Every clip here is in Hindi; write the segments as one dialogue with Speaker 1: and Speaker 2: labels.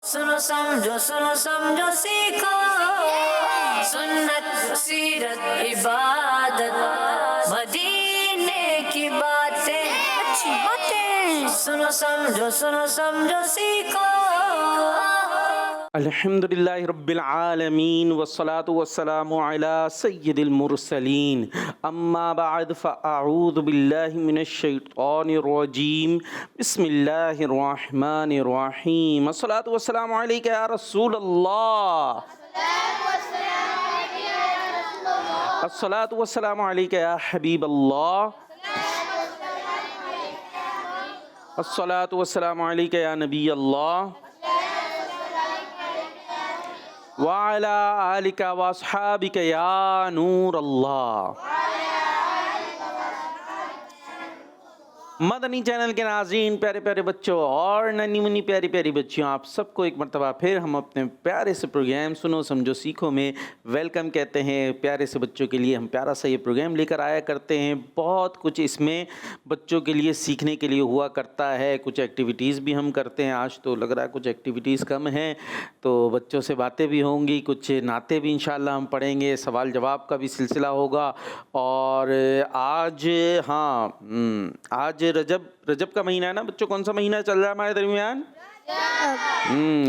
Speaker 1: सुनो समझो सीखो सुन्नत सीरत इबादत मदीने की बातें अच्छी बातें सुनो समझो सीखो।
Speaker 2: अल्हम्दुलिल्लाहि रब्बिल आलमीन वस्सलातु वस्सलामु अला सय्यिदिल मुरसलीन अम्मा बअद फ़अऊज़ु बिल्लाहि मिनश शैतानिर रजीम बिस्मिल्लाहिर रहमानिर रहीम अस्सलातु वस्सलामु अलैका या रसूलल्लाह अस्सलातु वस्सलामु अलैका या हबीबल्लाह अस्सलातु वस्सलामु अलैका या नबीयल्लाह वाला आलिका वस्हाबिका या नूर अल्लाह। मदनी चैनल के नाज़रीन, प्यारे प्यारे बच्चों और नन्ही मुन्नी प्यारी प्यारी बच्चियों, आप सबको एक मरतबा फिर हम अपने प्यारे से प्रोग्राम सुनो समझो सीखो में वेलकम कहते हैं। प्यारे से बच्चों के लिए हम प्यारा सा ये प्रोग्राम लेकर आया करते हैं। बहुत कुछ इसमें बच्चों के लिए सीखने के लिए हुआ करता है। कुछ एक्टिविटीज़ भी हम करते हैं। आज तो लग रहा है कुछ एक्टिविटीज़ कम हैं, तो बच्चों से बातें भी होंगी, कुछ नाते भी इंशाल्लाह हम पढ़ेंगे, सवाल जवाब का भी सिलसिला होगा। और आज आज रजब का महीना है ना बच्चों। कौन सा महीना चल रहा है हमारे दरमियान?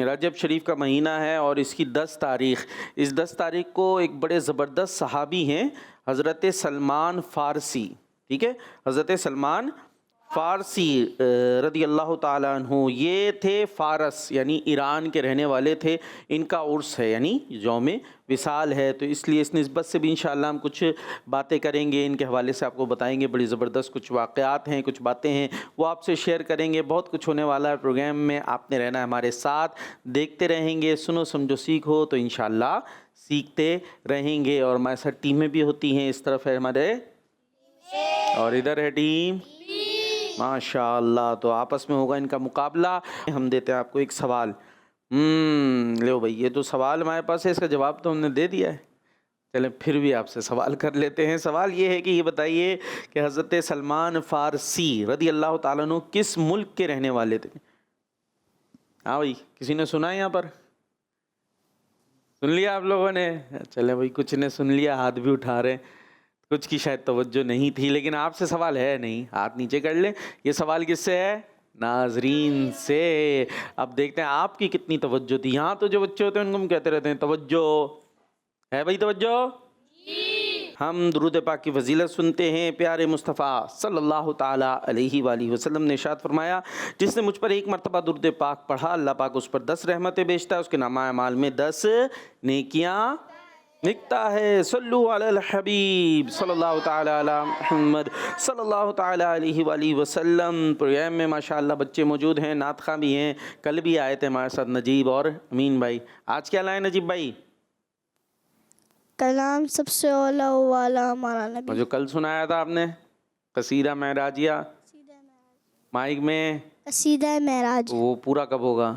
Speaker 2: रजब शरीफ का महीना है और इसकी 10 तारीख़, इस 10 तारीख़ को एक बड़े ज़बरदस्त सहाबी हैं हज़रत सलमान फ़ारसी। ठीक है, हज़रत सलमान फ़ारसी रदी अल्लाह ताला अन्हु, ये थे फ़ारस यानी ईरान के रहने वाले थे। इनका उर्स है यानी यौम विसाल है, तो इसलिए इस निस्बत से भी इंशाअल्लाह हम कुछ बातें करेंगे, इनके हवाले से आपको बताएंगे। बड़ी ज़बरदस्त कुछ वाक़यात हैं, कुछ बातें हैं, वो आपसे शेयर करेंगे। बहुत कुछ होने वाला है प्रोग्राम में, आपने रहना है हमारे साथ, देखते रहेंगे। सुनो समझो सीखो तो इंशाअल्लाह सीखते रहेंगे। और हमारे साथ टीमें भी होती हैं, इस तरफ है हमारे और इधर है टीम माशाअल्लाह। तो आपस में होगा इनका मुकाबला। हम देते हैं आपको एक सवाल। लो भाई, ये तो सवाल हमारे पास है, इसका जवाब तो हमने दे दिया है। चलें फिर भी आपसे सवाल कर लेते हैं। सवाल ये है कि ये बताइए कि हज़रत सलमान फ़ारसी रदी अल्लाह ताला अन्हु किस मुल्क के रहने वाले थे? हाँ भाई, किसी ने सुना है यहाँ पर? सुन लिया आप लोगों ने? चले भाई, कुछ ने सुन लिया, हाथ भी उठा रहे हैं। कुछ की शायद तवज्जो नहीं थी, लेकिन आपसे सवाल है नहीं, हाथ नीचे कर लें। ये सवाल किससे है? नाजरीन से। अब देखते हैं आपकी कितनी तवज्जो थी। यहाँ तो जो बच्चे होते हैं उनको हम कहते रहते हैं तवज्जो है भाई, तवज्जो। हम दुरूद पाक की फजीलत सुनते हैं। प्यारे मुस्तफ़ा सल्लल्लाहु ताला अलैहि वसल्लम ने इरशाद फरमाया, जिसने मुझ पर एक मरतबा दुरूद पाक पढ़ा, अल्लाह पाक उस पर 10 रहमतें भेजता है, उसके नामा अमाल में 10 नेकियां लिखता है। सल्लु अलल हबीब सल्लल्लाहु ताला अला मुहम्मद सल्लल्लाहु ताला अलैहि वसल्लम। प्रोग्राम में माशाअल्लाह बच्चे मौजूद हैं, नात ख़ां भी हैं। कल भी आए थे हमारे साथ नजीब और अमीन भाई। आज क्या लाए नजीब भाई?
Speaker 3: कलाम सबसे औला वाला हमारा नबी।
Speaker 2: जो कल सुनाया था आपने कसीदा महराजिया माइक में,
Speaker 3: कसीदा महराज,
Speaker 2: वो पूरा कब होगा?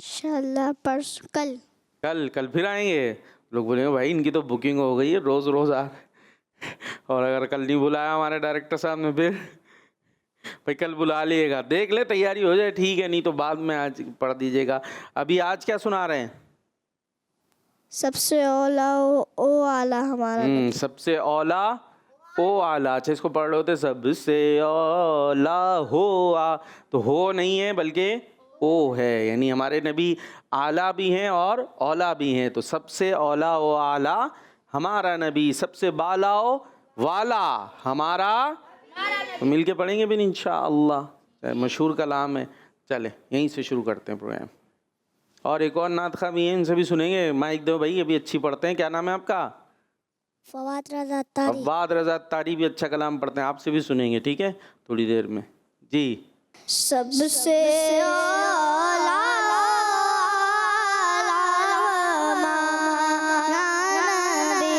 Speaker 3: इंशाअल्लाह परसों, कल
Speaker 2: फिर आएंगे। लोग बोलेंगे भाई इनकी तो बुकिंग हो गई है, रोज़ रोज़ आ रहे। और अगर कल नहीं बुलाया हमारे डायरेक्टर साहब ने, फिर भाई कल बुला लिएगा, देख ले तैयारी हो जाए ठीक है, नहीं तो बाद में आज पढ़ दीजिएगा। अभी आज क्या सुना रहे हैं?
Speaker 3: सबसे औला ओ आला हमारा नबी।
Speaker 2: सबसे औला ओ आला। अच्छा, इसको पढ़ रहे होते सबसे औला हो आ, तो हो नहीं है बल्कि ओ है, यानी हमारे नबी आला भी हैं और औला भी हैं। तो सबसे औला ओ आला हमारा नबी, सबसे बाला ओ वाला हमारा। तो मिल के पढ़ेंगे भी इंशाअल्लाह। मशहूर कलाम है। चले यहीं से शुरू करते हैं प्रोग्राम। और एक और नात ख़ां भी हैं, इनसे भी सुनेंगे। माइक दो भाई, अभी अच्छी पढ़ते हैं। क्या नाम है आपका?
Speaker 3: फवाद रज़ा तारी।
Speaker 2: फवाद रज़ा तारी भी अच्छा कलाम पढ़ते हैं, आपसे भी सुनेंगे ठीक है थोड़ी देर में जी।
Speaker 3: सबसे औला हमारा नबी,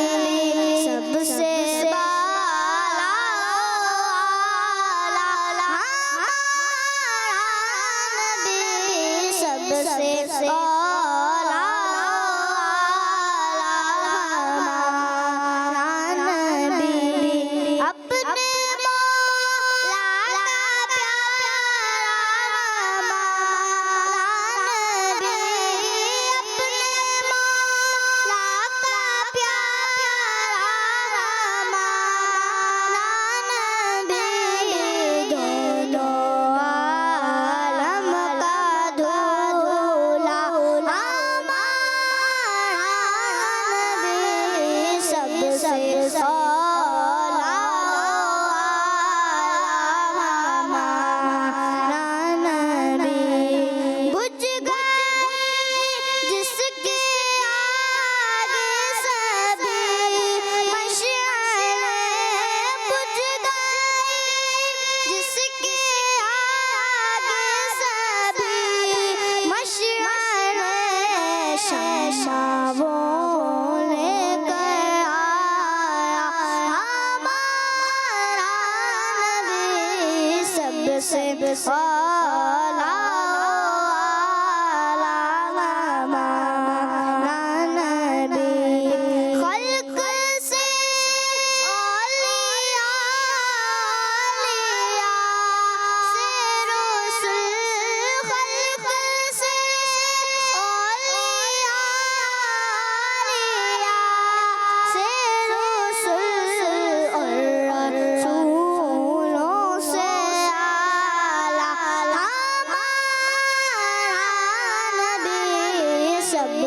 Speaker 3: सबसे बाला हमारा नबी, सबसे औला हमारा नबी। अपने मौला का प्यारा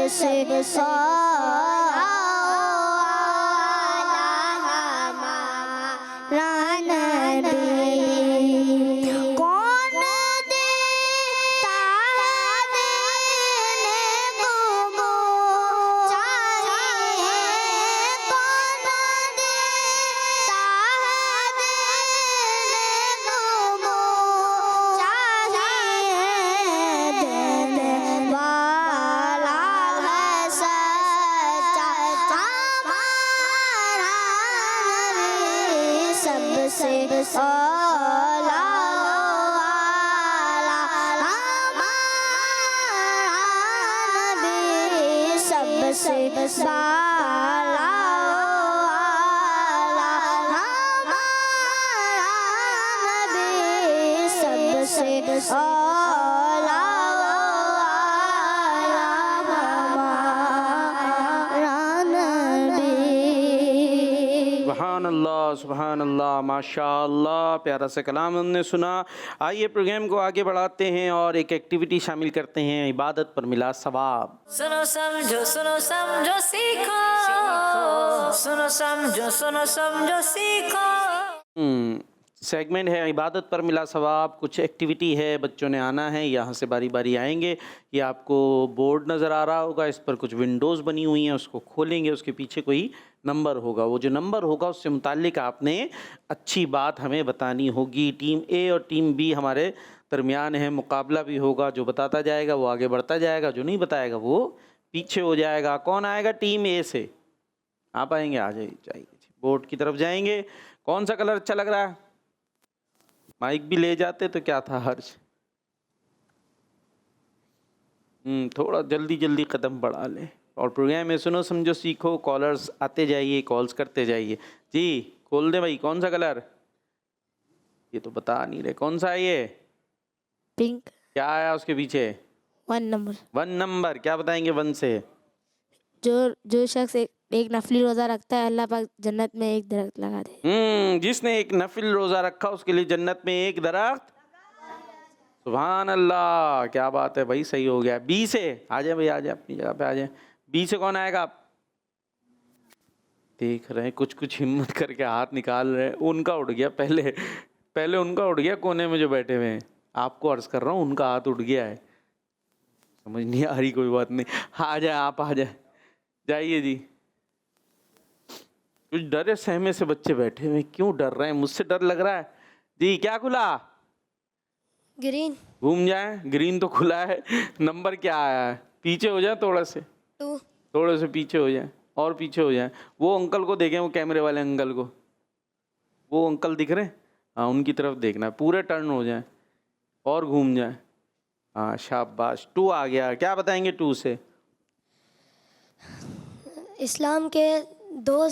Speaker 3: सबसे औला नबी कौन देता है देने को चाहिए कौन देता है देने को चाहिए देने वाला है सच्चा हमारा नबी सबसे औला हमारा नबी सबसे बाला हमारा नबी सबसे औला हमारा नबी।
Speaker 2: सुभान अल्लाह माशाअल्लाह। प्यारा सा कलाम हमने सुना। आइए प्रोग्राम को आगे बढ़ाते हैं और एक एक्टिविटी शामिल करते हैं, इबादत पर मिला सवाब।
Speaker 1: सुनो समझो सीखो सुनो समझो सीखो।
Speaker 2: सेगमेंट है इबादत पर मिला सवाब। कुछ एक्टिविटी है, बच्चों ने आना है, यहाँ से बारी बारी आएंगे। ये आपको बोर्ड नज़र आ रहा होगा, इस पर कुछ विंडोज़ बनी हुई हैं, उसको खोलेंगे, उसके पीछे कोई नंबर होगा। वो जो नंबर होगा उससे मुताल्लिक आपने अच्छी बात हमें बतानी होगी। टीम ए और टीम बी हमारे दरमियान है, मुकाबला भी होगा। जो बताता जाएगा वो आगे बढ़ता जाएगा, जो नहीं बताएगा वो पीछे हो जाएगा। कौन आएगा टीम ए से? आप आएंगे? आ जाइए, बोर्ड की तरफ जाएंगे। कौन सा कलर अच्छा लग रहा है? माइक भी ले जाते तो क्या था हर्ज। थोड़ा जल्दी जल्दी कदम बढ़ा लें। और प्रोग्राम में सुनो समझो सीखो, कॉलर्स आते जाइए, कॉल्स करते जाइए। जी खोल दे भाई, कौन सा कलर? ये तो बता नहीं रहे, कौन सा है ये?
Speaker 4: पिंक।
Speaker 2: क्या आया उसके पीछे?
Speaker 4: 1 नंबर।
Speaker 2: 1 नंबर। क्या बताएंगे 1 से?
Speaker 4: जो शख्स एक नफली रोज़ा रखता है, अल्लाह पाक जन्नत में एक दरख्त लगा दे।
Speaker 2: जिसने एक नफिल रोज़ा रखा उसके लिए जन्नत में एक दरख्त। सुभान अल्लाह, क्या बात है भाई, सही हो गया। बी से आ जाए भाई, आ जाए अपनी जगह पे आ जाए। बी से कौन आएगा? आप देख रहे हैं कुछ कुछ हिम्मत करके हाथ निकाल रहे हैं। उनका उठ गया पहले उनका उठ गया, कोने में जो बैठे हुए हैं। आपको अर्ज कर रहा हूँ, उनका हाथ उठ गया है। समझ नहीं आ रही, कोई बात नहीं। आ जाए, आप आ जाए, जाइए जी। कुछ डरे सहमे से बच्चे बैठे हुए, क्यों डर रहे हैं? मुझसे डर लग रहा है जी। क्या खुला?
Speaker 4: ग्रीन।
Speaker 2: घूम जाए, ग्रीन तो खुला है। नंबर क्या आया है? पीछे हो जाए थोड़ा से,
Speaker 4: 2।
Speaker 2: थोड़े से पीछे हो जाए, और पीछे हो जाए। वो अंकल को देखें, वो कैमरे वाले अंकल को, वो अंकल दिख रहे हैं, हाँ उनकी तरफ देखना है। पूरे टर्न हो जाए और घूम जाए। हाँ शाबाश, 2 आ गया। क्या बताएंगे 2 से?
Speaker 4: इस्लाम के 2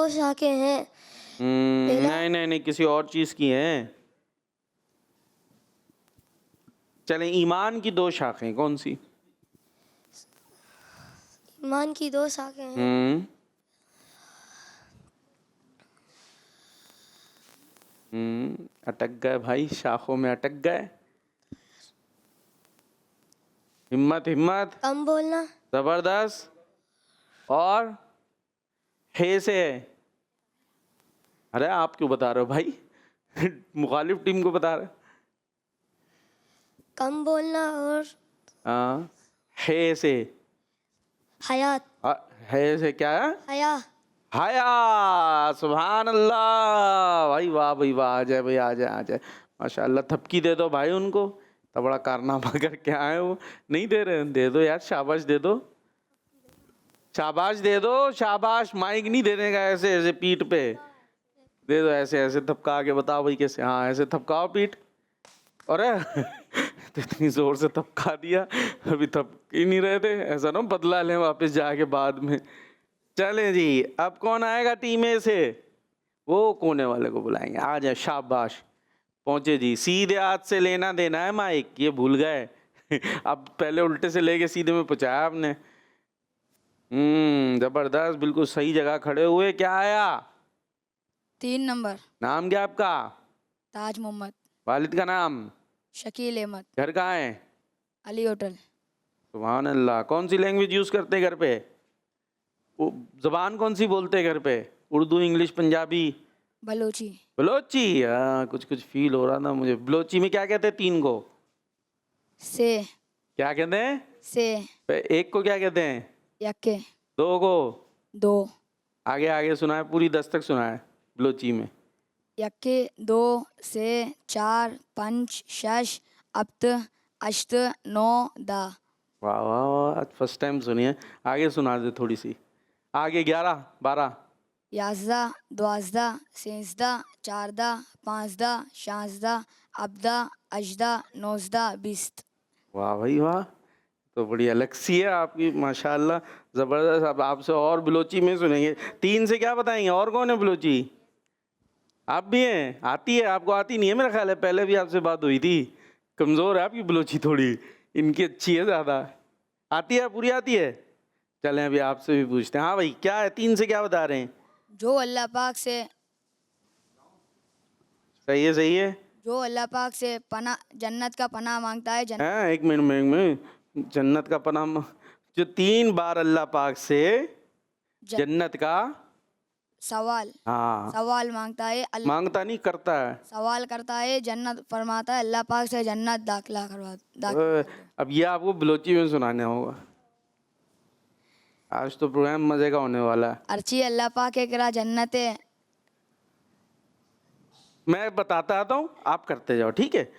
Speaker 4: शाखे हैं।
Speaker 2: नहीं, किसी और चीज़ की है। चलें, ईमान की 2 शाखें कौन सी?
Speaker 4: ईमान की 2 शाखें हैं।
Speaker 2: अटक गए भाई, शाखों में अटक गए। हिम्मत हिम्मत,
Speaker 4: कम बोलना।
Speaker 2: जबरदस्त। और हे से? अरे आप क्यों बता रहे हो भाई? मुखालिफ टीम को बता रहे।
Speaker 4: कम बोलना। और
Speaker 2: हाँ, हे से?
Speaker 4: हयात।
Speaker 2: हे से क्या है?
Speaker 4: हया।
Speaker 2: हाया। सुभान अल्लाह भाई, वाह भाई वाह। आ जाए भाई, आ जाए माशाल्लाह। थपकी दे दो भाई उनको, तो बड़ा कारनामा करके आए। वो नहीं दे रहे, दे दो यार, शाबाश दे दो, शाबाश दे दो, शाबाश। माइक नहीं देने का, ऐसे ऐसे पीठ पे दे दो, ऐसे ऐसे थपका के बताओ भाई कैसे। हाँ ऐसे थपकाओ पीठ। अरे तो इतनी जोर से थपका दिया, अभी थपक ही नहीं रहे थे। ऐसा ना बदला लें वापस जाके बाद में। चलें जी, अब कौन आएगा टीम ए से? वो कोने वाले को बुलाएंगे। आ जाए, शाबाश, पहुंचे जी। सीधे हाथ से लेना देना है माइक, ये भूल गए। अब पहले उल्टे से लेके सीधे में पहुंचाया आपने। जबरदस्त, बिल्कुल सही जगह खड़े हुए। क्या आया?
Speaker 5: 3 नंबर।
Speaker 2: नाम क्या आपका?
Speaker 5: ताज मोहम्मद।
Speaker 2: वालिद का नाम?
Speaker 5: शकील अहमद।
Speaker 2: घर कहाँ है?
Speaker 5: अली होटल।
Speaker 2: सुभान अल्लाह। कौन सी लैंग्वेज यूज़ करते हैं घर पे? ज़बान कौन सी बोलते हैं घर पे? उर्दू, इंग्लिश, पंजाबी,
Speaker 5: बलोची,
Speaker 2: बलोची? हाँ, कुछ कुछ फील हो रहा था मुझे। बलोची में क्या कहते हैं तीन को?
Speaker 5: से,
Speaker 2: क्या कहते हैं?
Speaker 5: से,
Speaker 2: एक को क्या कहते हैं?
Speaker 5: यक्के,
Speaker 2: दो को?
Speaker 5: दो,
Speaker 2: आगे आगे सुनाए, पूरी 10 तक सुनाए बलोची में।
Speaker 5: यक्के, दो, से, चार, पंच, शश, अप्त, अश्त, नौ, दा।
Speaker 2: वाह वाह वाह, आज फर्स्ट टाइम सुनी है। आगे सुना दे थोड़ी सी आगे। 11, 12।
Speaker 5: याजदा, द्वाजदा, सेंसदा, चारदा, पाँचदा, शांसदा, अब्दा, अजदा, नौजदा, बिस्त।
Speaker 2: वाह भाई वाह, तो बड़ी अलग सी है आपकी माशाल्लाह, ज़बरदस्त। अब आपसे और बलोची में सुनेंगे। 3 से क्या बताएंगे? और कौन है बलोची? आप भी हैं? आती है आपको? आती नहीं है मेरा ख्याल है, पहले भी आपसे बात हुई थी। कमज़ोर है आपकी बलोची थोड़ी, इनकी अच्छी है ज़्यादा। आती है? पूरी आती है? चलें अभी आपसे भी पूछते हैं। हाँ भाई, क्या है? 3 से क्या बता रहे हैं?
Speaker 5: जो अल्लाह पाक से,
Speaker 2: सही है, सही है।
Speaker 5: जो अल्लाह पाक से पना जन्नत का पनाह मांगता है,
Speaker 2: हाँ, एक मिनट, जन्नत का पनाह। जो 3 बार अल्लाह पाक से जन्नत का
Speaker 5: सवाल
Speaker 2: हाँ
Speaker 5: सवाल मांगता है,
Speaker 2: मांगता नहीं, करता है।
Speaker 5: सवाल करता है, जन्नत फरमाता है, अल्लाह पाक से जन्नत दाखिला करवा
Speaker 2: अब ये आपको बलोची में सुनाना होगा। आज तो प्रोग्राम मजे का होने वाला है।
Speaker 5: अर्ची अल्लाह पाक के करा जन्नत है।
Speaker 2: मैं बताता आता हूँ, आप करते जाओ, ठीक है?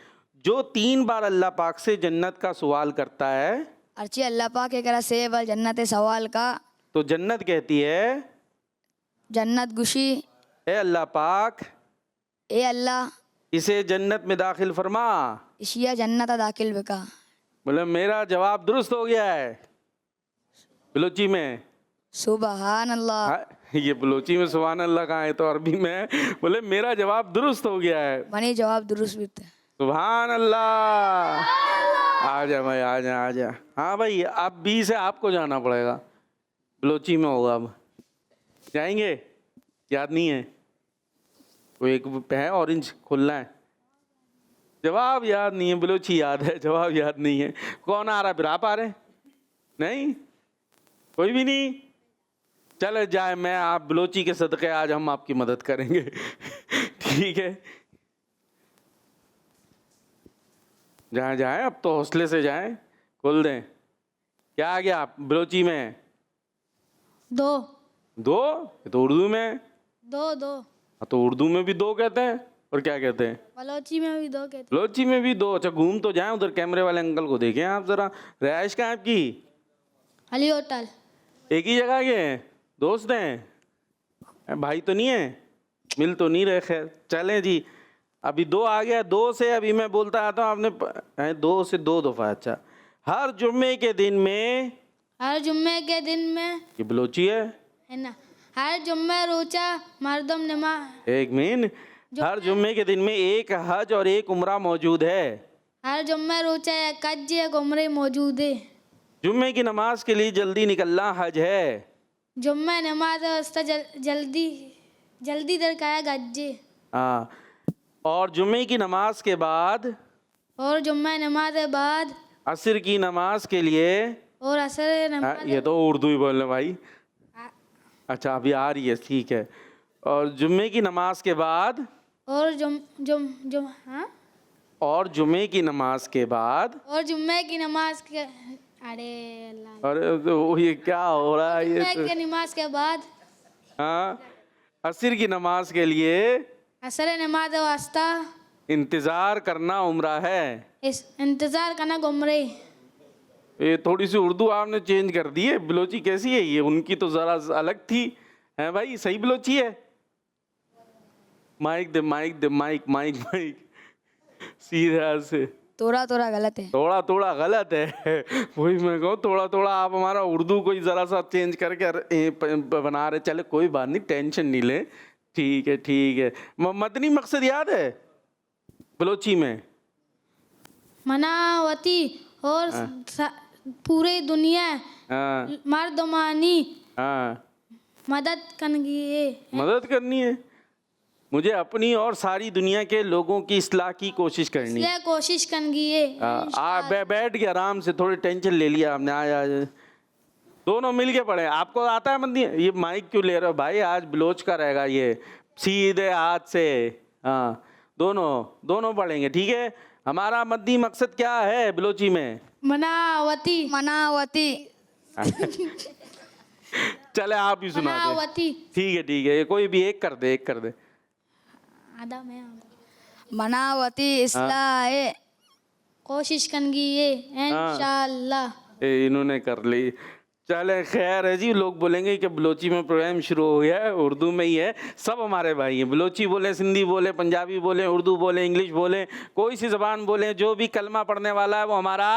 Speaker 2: जो 3 बार अल्लाह पाक से जन्नत का सवाल करता है,
Speaker 5: अर्ची अल्लाह पाक के करा से बल जन्नत सवाल का,
Speaker 2: तो जन्नत कहती है,
Speaker 5: जन्नत गुशी,
Speaker 2: ए अल्लाह पाक,
Speaker 5: ए अल्लाह
Speaker 2: इसे जन्नत में दाखिल फरमा।
Speaker 5: इशिया जन्नत दाखिल बिका।
Speaker 2: बोले मेरा जवाब दुरुस्त हो गया है। बलोची में
Speaker 5: सुबहान अल्लाह।
Speaker 2: हाँ, ये बलोची में सुभान अल्लाह कहाँ है? तो अरबी में बोले मेरा जवाब दुरुस्त हो गया है।
Speaker 5: बनी जवाब दुरुस्त भी थे।
Speaker 2: सुभान अल्लाह। आ जा भाई, आ जा, आ जा। हाँ भाई, अब 20 से आपको जाना पड़ेगा, बलोची में होगा। अब जाएंगे? याद नहीं है? कोई एक है ऑरेंज खुलना है, जवाब याद नहीं है, बलोची याद है, जवाब याद नहीं है। कौन आ रहा? फिर आप आ रहे? नहीं, कोई भी नहीं। चले जाए, मैं आप बलोची के सदक़े आज हम आपकी मदद करेंगे। ठीक है, जहाँ जाए अब तो हौसले से जाएं, खोल दें। क्या आ गया आप बलोची में?
Speaker 4: 2
Speaker 2: 2? ये तो उर्दू में।
Speaker 4: 2 2
Speaker 2: हाँ, तो उर्दू में भी 2 कहते हैं, और क्या कहते हैं?
Speaker 4: बलोची में भी 2 कहते
Speaker 2: बलोची में भी 2। अच्छा, घूम तो जाएं, उधर कैमरे वाले अंकल को देखें आप जरा। रिहाइश कहाँ है आपकी?
Speaker 4: अली होटल।
Speaker 2: एक ही जगह के हैं? दोस्त हैं? भाई तो नहीं है? मिल तो नहीं रहे? खैर चलें जी, अभी 2 आ गया। 2 से अभी मैं बोलता आता हूँ, आपने 2 से 2 दफ़ा। अच्छा, हर जुम्मे के दिन में,
Speaker 4: हर जुम्मे के दिन में,
Speaker 2: ये बलोची है
Speaker 4: ना, हर जुम्मे रोजा मर्दम नमाज,
Speaker 2: एक मिनट, हर जुम्मे के दिन में एक हज और एक उम्रा मौजूद है।
Speaker 4: हर जुम्मे रोजा एक हज एक उम्रे मौजूद है।
Speaker 2: जुम्मे की नमाज के लिए जल्दी निकलना हज है।
Speaker 4: जुम्मे नमाज वास्ता जल्दी जल्दी दरकाया गज्जे।
Speaker 2: हाँ, और जुम्मे की नमाज के बाद,
Speaker 4: और जुम्मे नमाज के बाद
Speaker 2: असर की नमाज के लिए,
Speaker 4: और असर नमाज।
Speaker 2: ये तो उर्दू ही बोलने भाई। अच्छा, अभी आ रही है, ठीक है। और जुम्मे की नमाज के बाद,
Speaker 4: और जुम हाँ,
Speaker 2: और जुम्मे की नमाज के बाद,
Speaker 4: और जुम्मे की नमाज के, अरे अल्लाह,
Speaker 2: अरे तो ये क्या हो रहा है? ये
Speaker 4: जुम्मे की नमाज के बाद,
Speaker 2: हाँ, असर की नमाज के लिए
Speaker 4: असर नमाज वास्ता
Speaker 2: इंतज़ार करना उम्रा है।
Speaker 4: इस इंतज़ार करना उम्रे।
Speaker 2: ये थोड़ी सी उर्दू आपने चेंज कर दी है। बलोची कैसी है ये? उनकी तो ज़रा अलग थी, है भाई? सही बलोची है? माइक दे, माइक दे, माइक माइक माइक, सीधा से।
Speaker 5: तोड़ा तोड़ा गलत है।
Speaker 2: थोड़ा थोड़ा गलत है। वही मैं कहूँ, थोड़ा थोड़ा आप हमारा उर्दू को ही ज़रा सा चेंज करके बना रहे। चले कोई बात नहीं, टेंशन नहीं ले, ठीक है, ठीक है। मदनी मकसद याद है बलोची में?
Speaker 4: मनावती और पूरे दुनिया
Speaker 2: हाँ
Speaker 4: मर्दमानी
Speaker 2: हाँ,
Speaker 4: मदद करनी है।
Speaker 2: मदद करनी है। मुझे अपनी और सारी दुनिया के लोगों की इस्लाह की कोशिश करनी है।
Speaker 4: इसलिए कोशिश करेंगे।
Speaker 2: बैठ के आराम से, थोड़ी टेंशन ले लिया हमने। आया दोनों मिल के पढ़े। आपको आता है मद्दी? ये माइक क्यों ले रहे हो भाई? आज बलोच का रहेगा ये, सीधे हाथ से। हाँ, दोनों पढ़ेंगे, ठीक है। हमारा मद्दी मकसद क्या है बलोची में?
Speaker 4: मनावती।
Speaker 5: मनावती।
Speaker 2: चले आप ही सुना दे।
Speaker 4: मनावती।
Speaker 2: ठीक है, कोई भी एक कर दे।
Speaker 4: आधा मैं
Speaker 5: मनावती इस्लाह
Speaker 4: कोशिश करेंगे इंशाअल्लाह।
Speaker 2: इन्होंने कर ली। चले खैर है जी। लोग बोलेंगे कि बलोची में प्रोग्राम शुरू हो गया है, उर्दू में ही है। सब हमारे भाई हैं, बलोची बोले, सिंधी बोले, पंजाबी बोले, उर्दू बोले, इंग्लिश बोले, कोई सी ज़बान बोले, जो भी कलमा पढ़ने वाला है वो हमारा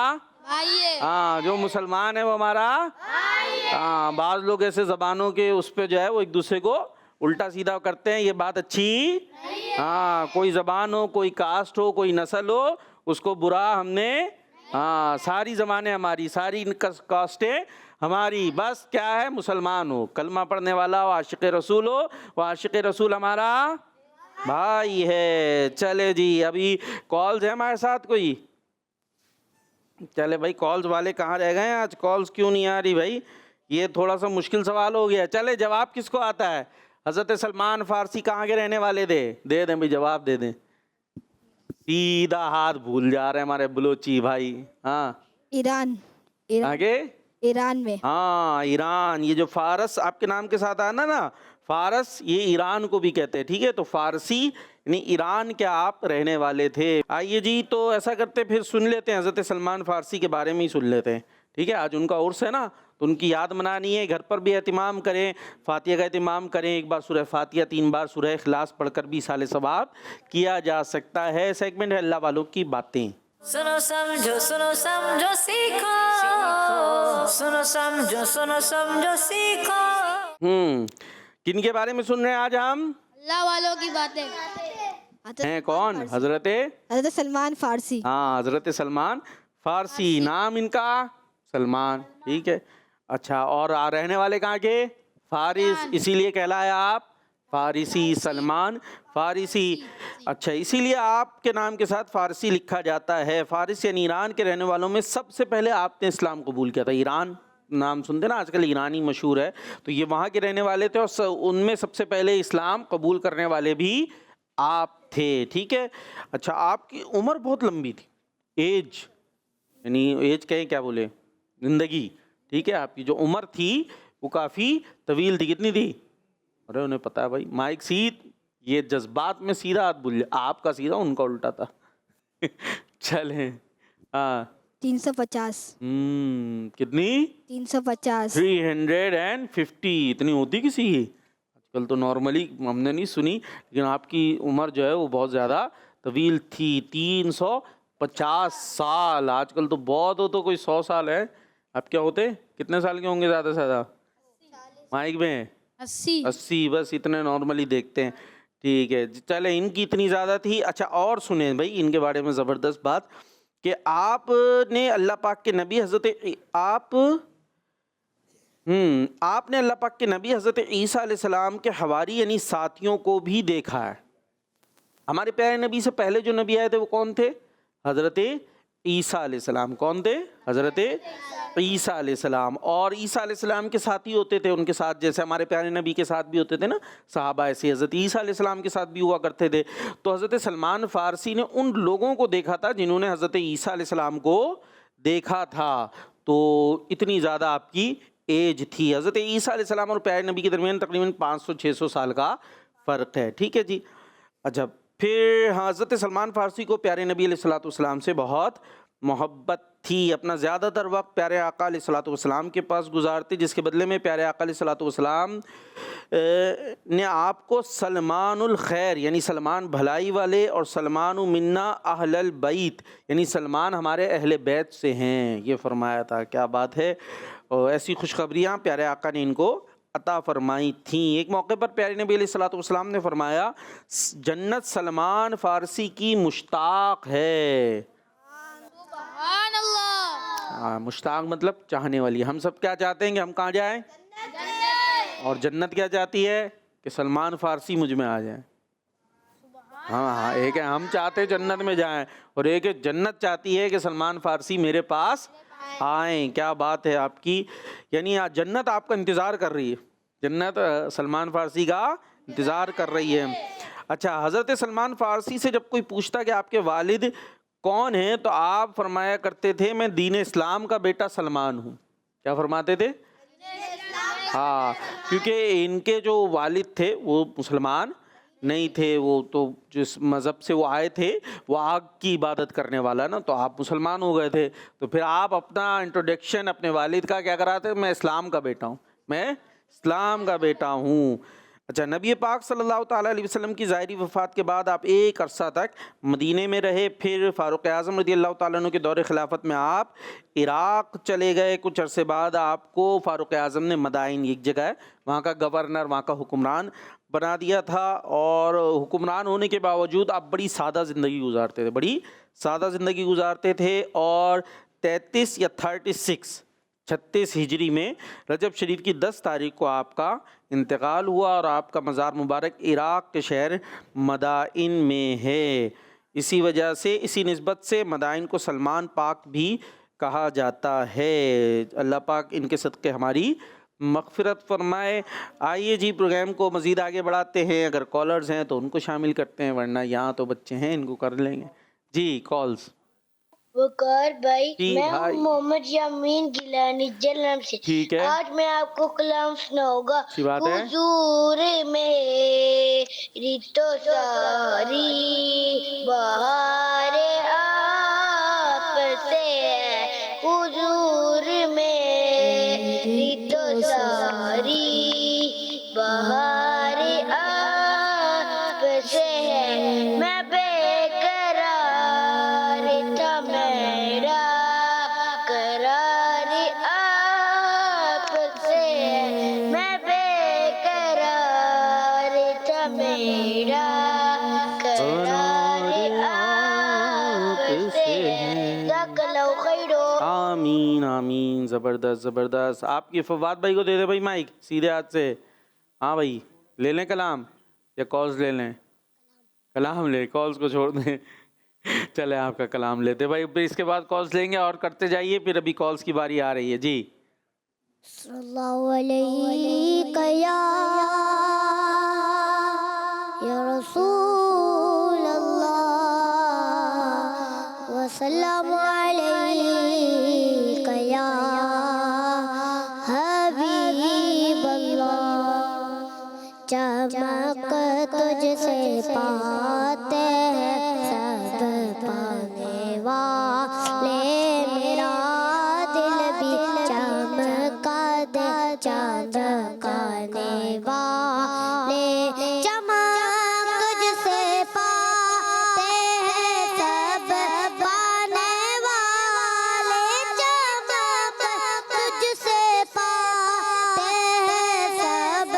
Speaker 4: भाई है।
Speaker 2: हाँ, जो मुसलमान है वो हमारा हाँ। बाज़ लोग ऐसे ज़बानों के उस पर जो है वो एक दूसरे को उल्टा सीधा करते हैं, ये बात अच्छी हाँ। कोई ज़बान हो, कोई कास्ट हो, कोई नस्ल हो, उसको बुरा हमने हाँ। सारी ज़बानें हमारी, सारी कास्टें हमारी, बस क्या है, मुसलमान हो, कलमा पढ़ने वाला हो, आशिक़ रसूल हो, वो आशिक़ रसूल हमारा भाई है। चले जी, अभी कॉल्स है हमारे साथ कोई? चले भाई, कॉल्स वाले कहाँ रह गए हैं आज? कॉल्स क्यों नहीं आ रही भाई? ये थोड़ा सा मुश्किल सवाल हो गया। चले, जवाब किसको आता है? हज़रत सलमान फ़ारसी कहाँ के रहने वाले थे? दे दें भाई, जवाब दे दें। सीधा हाथ भूल जा रहे हैं हमारे बलोची भाई। हाँ,
Speaker 3: ईरान।
Speaker 2: आगे
Speaker 3: ईरान में।
Speaker 2: हाँ, ईरान। ये जो फारस आपके नाम के साथ आना ना, फारस, ये ईरान को भी कहते हैं, ठीक है। तो फारसी यानी ईरान के आप रहने वाले थे। आइए जी, तो ऐसा करते फिर सुन लेते हैं, हज़रत सलमान फ़ारसी के बारे में ही सुन लेते हैं, ठीक है। आज उनका उर्स है ना, तो उनकी याद मनानी है। घर पर भी एहतिमाम करें, फातिहा का एहतिमाम करें। एक बार सूरह फातिहा, 3 बार सूरह इखलास पढ़कर भी साले सवाब किया जा सकता है। सेगमेंट है अल्लाह वालों की बातें।
Speaker 1: सुनो समझो सीखो, सुनो समझो सीखो।
Speaker 2: किन के बारे में सुन रहे हैं आज हम?
Speaker 4: अल्लाह वालों की बातें।
Speaker 2: हैं कौन? हज़रत
Speaker 3: सलमान फ़ारसी।
Speaker 2: हाँ, हज़रत सलमान फ़ारसी, नाम इनका सलमान, ठीक है। अच्छा, और रहने वाले कहाँ के? फारिस, इसीलिए कहलाया आप फ़ारसी, सलमान फ़ारसी। अच्छा, इसीलिए आपके नाम के साथ फ़ारसी लिखा जाता है। फ़ारस यानी ईरान के रहने वालों में सबसे पहले आपने इस्लाम कबूल किया था। ईरान नाम सुनते ना आजकल, ईरानी मशहूर है, तो ये वहाँ के रहने वाले थे और उनमें सबसे पहले इस्लाम कबूल करने वाले भी आप थे, ठीक है। अच्छा, आपकी उम्र बहुत लंबी थी, एज यानी एज कहें क्या बोले, ज़िंदगी, ठीक है। आपकी जो उम्र थी वो काफ़ी तवील थी। कितनी थी? अरे उन्हें पता है भाई, माइक सीध, ये जज्बात में सीधा हाथ भूल, आपका सीधा, उनका उल्टा था। चलें, हाँ,
Speaker 3: 350।
Speaker 2: कितनी?
Speaker 3: 350।
Speaker 2: 350। इतनी होती किसी की? आजकल तो नॉर्मली हमने नहीं सुनी, लेकिन आपकी उम्र जो है वो बहुत ज़्यादा तवील थी, 350 साल। आजकल तो बहुत हो तो कोई 100 साल है। आप क्या होते, कितने साल के होंगे ज़्यादा से ज़्यादा? माइक में 80, बस इतने नॉर्मली देखते हैं, ठीक है। चले, इनकी इतनी ज़्यादा थी। अच्छा, और सुने भाई इनके बारे में ज़बरदस्त बात कि आपने अल्लाह पाक के नबी आपने अल्लाह पाक के नबी हज़रत ईसा अलैहिस्सलाम के हवारी यानी साथियों को भी देखा है। हमारे प्यारे नबी से पहले जो नबी आए थे वो कौन थे? हज़रत ईसा अलैहिस्सलाम। कौन थे? हज़रत ईसा अलैहिस्सलाम। और ईसा अलैहिस्सलाम के साथी होते थे उनके साथ, जैसे हमारे प्यारे नबी के साथ भी होते थे ना सहाबा, ऐसे हज़रत ईसा अलैहिस्सलाम के साथ भी हुआ करते थे। तो हज़रत सलमान फ़ारसी ने उन लोगों को देखा था जिन्होंने हज़रत ईसा अलैहिस्सलाम को देखा था। तो इतनी ज़्यादा आपकी एज थी। हज़रत ईसा अलैहिस्सलाम और प्यारे नबी के दरमियान तकरीबन 500-600 साल का फ़र्क है, ठीक है जी। अच्छा, फिर हज़रत सलमान फ़ारसी को प्यारे नबी अलैहिस्सलाम से बहुत मोहब्बत थी। अपना ज़्यादातर वक्त प्यारे आका अलैहिस्सलाम के पास गुजारते, जिसके बदले में प्यारे आका अलैहिस्सलाम ने आपको सलमानुल खैर यानी सलमान भलाई वाले और सलमानु मिन्ना अहलल बैत यानी सलमान हमारे अहले बैत से हैं, ये फरमाया था। क्या बात है। और ऐसी खुशखबरियाँ प्यारे आका ने इनको अता फरमाई थी। एक मौके पर प्यारे नबी अलैहिस्सलाम ने फरमाया, जन्नत सलमान फ़ारसी की मुश्ताक है। हाँ, मुश्ताक मतलब चाहने वाली। हम सब क्या चाहते हैं कि हम कहाँ जाएं? और जन्नत क्या चाहती है? कि सलमान फ़ारसी मुझ में आ जाए। हाँ हाँ, एक है हम चाहते जन्नत में जाएं और एक है जन्नत चाहती है कि सलमान फारसी मेरे पास आए। क्या बात है आपकी, यानी जन्नत आपका इंतज़ार कर रही है, जन्नत सलमान फारसी का इंतज़ार कर रही है। अच्छा, हज़रत सलमान फारसी से जब कोई पूछता कि आपके वालिद कौन हैं तो आप फरमाया करते थे मैं दीन इस्लाम का बेटा सलमान हूँ। क्या फरमाते थे? हाँ, क्योंकि इनके जो वालिद थे वो मुसलमान नहीं थे, वो तो जिस मज़हब से वो आए थे वो आग की इबादत करने वाला ना, तो आप मुसलमान हो गए थे। तो फिर आप अपना इंट्रोडक्शन अपने वालिद का क्या कराते? मैं इस्लाम का बेटा हूँ, मैं इस्लाम का बेटा हूँ। अच्छा, नबी पाक सल्लल्लाहु ताला अलैहि वसल्लम की ज़ाहिरी वफ़ात के बाद आप एक अरसा तक मदीने में रहे, फिर फ़ारूक़ आज़म रज़ियल्लाहु ताला अन्हु के दौरे खिलाफत में आप इराक़ चले गए। कुछ अरसे बाद आपको फ़ारूक़ आज़म ने मदाइन, एक जगह है, वहाँ का गवर्नर, वहाँ का हुक्मरान बना दिया था। और हुक्मरान होने के बावजूद आप बड़ी सादा ज़िंदगी गुजारते थे, बड़ी सादा ज़िंदगी गुजारते थे। और 33 या 36 हिजरी में रजब शरीफ की 10 तारीख को आपका इंतकाल हुआ और आपका मज़ार मुबारक इराक़ के शहर मदाइन में है। इसी वजह से, इसी निस्बत से मदाइन को सलमान पाक भी कहा जाता है। अल्लाह पाक इनके सदक़े हमारी मग़फ़िरत फ़रमाए। आइए जी, प्रोग्राम को मज़ीद आगे बढ़ाते हैं। अगर कॉलर्स हैं तो उनको शामिल करते हैं, वरना यहाँ तो बच्चे हैं, इनको कर लेंगे जी कॉल्स।
Speaker 6: वकार भाई,
Speaker 2: जी
Speaker 6: मैं
Speaker 2: भाई।
Speaker 6: हूँ मोहम्मद यामीन गिलानी जलम से।
Speaker 2: ठीक है,
Speaker 6: आज मैं आपको कलाम सुनाऊंगा।
Speaker 2: अच्छी बात है।
Speaker 6: हुजूर मेरी तो सारी बहारे आप से है, हुजूर मेरी तो सारी बहारे आप से है। मैं
Speaker 2: आमीन आमीन, ज़बरदस्त ज़बरदस्त। आपकी फवाद भाई को दे दे भाई माइक सीधे हाथ से। हाँ भाई, ले लें कलाम या कॉल्स ले लें? कलाम ले, कॉल्स को छोड़ दें। चले आपका कलाम लेते भाई, फिर इसके बाद कॉल्स लेंगे और करते जाइए, फिर अभी कॉल्स की बारी आ रही है जी।
Speaker 6: सल्लल्लाहु अलैहि या रसूल अल्लाह वसल्लम अलैका या हबीब अल्लाह। चमक तुझसे पाते हैं सब पाने वाले, मेरा दिल भी चमका दे चमकाने वाले। चमक तुझसे पाते हैं सब पाने वाले, चमक तुझसे पाते हैं सब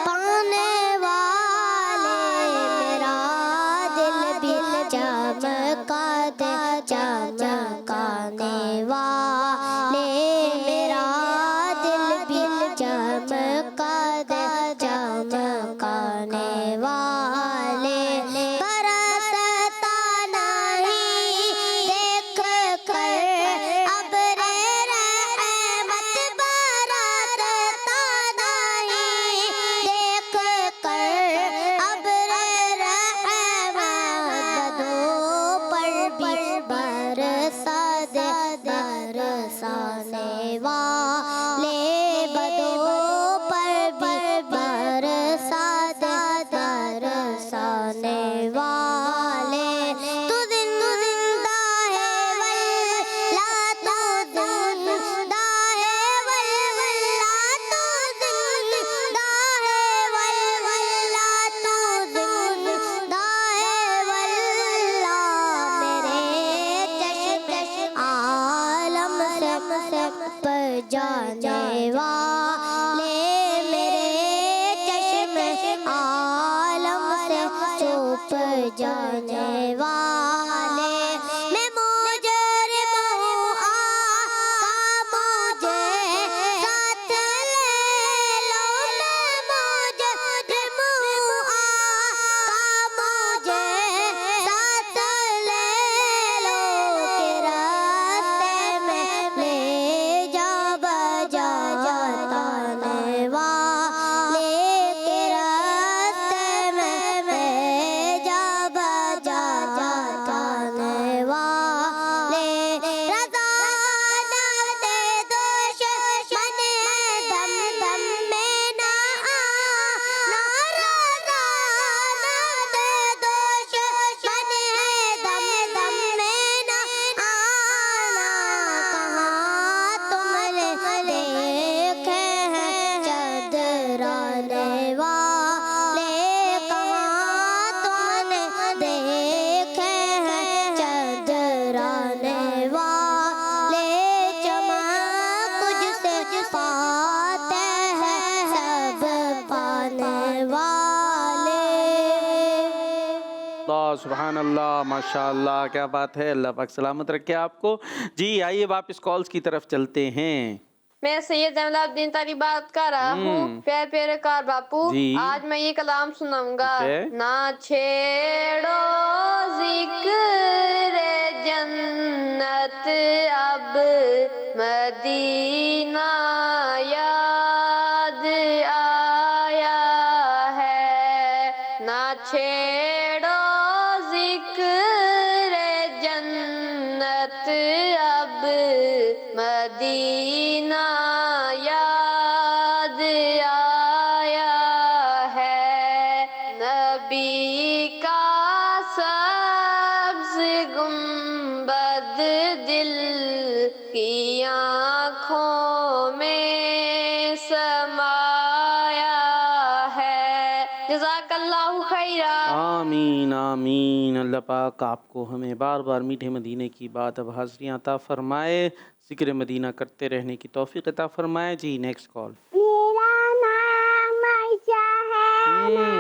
Speaker 6: पाने वाले, मेरा दिल भी चमका दे चमकाने वाले, मेरा दिल भी चमका दे चमकाने वाले। बरसता नहीं देख कर अब्रे रहमत, बरसता नहीं देख कर अब्रे रहमत, बदों पर भी बरसा दे बरसाने वाले, बदों पर भी बरसा दे बरसाने वाले। तू जिंदा है वल्ला, तू जिंदा है वल्ला, तू जिंदा है वल्ला, तू जिंदा है वल्ला। मेरे चश्म आलम से पर जाने वाले, मेरे चश्म आलम से चुप जाने वाले। मैं मुजरिम हूँ, आका मुझे साथ ले लो। मैं मुजरिम हूँ, आका मुझे
Speaker 2: सुभान अल्लाह, माशाअल्लाह, क्या बात है। अल्लाह पाक सलामत रखे आपको। जी आइए वापस कॉल्स की तरफ चलते हैं।
Speaker 7: मैं सैयद जमलाउद्दीन तारी बात कर रहा हूँ। प्यारे प्यारे कार बापू,
Speaker 2: जी।
Speaker 7: आज मैं ये कलाम सुनाऊंगा।
Speaker 2: ठीक है।
Speaker 7: ना छेड़ो जिक्र जन्नत अब मदीना याद आया है। ना छेड़ो जिक्र जन्नत अब मदीना याद आया है। नबी का सब्ज़ गुंबद दिल की आँखों में समाया है। जज़ाकल्लाहु खैरा।
Speaker 2: आमीन आमीन। अल्लाह पाक आपको हमें बार बार मीठे मदीने की बात अब हाज़िरियाँ अता फरमाए, ज़िक्र मदीना करते रहने की तौफीक अता फरमाए। जी नेक्स्ट कॉल।
Speaker 6: मेरा नाम आयशा है, मैं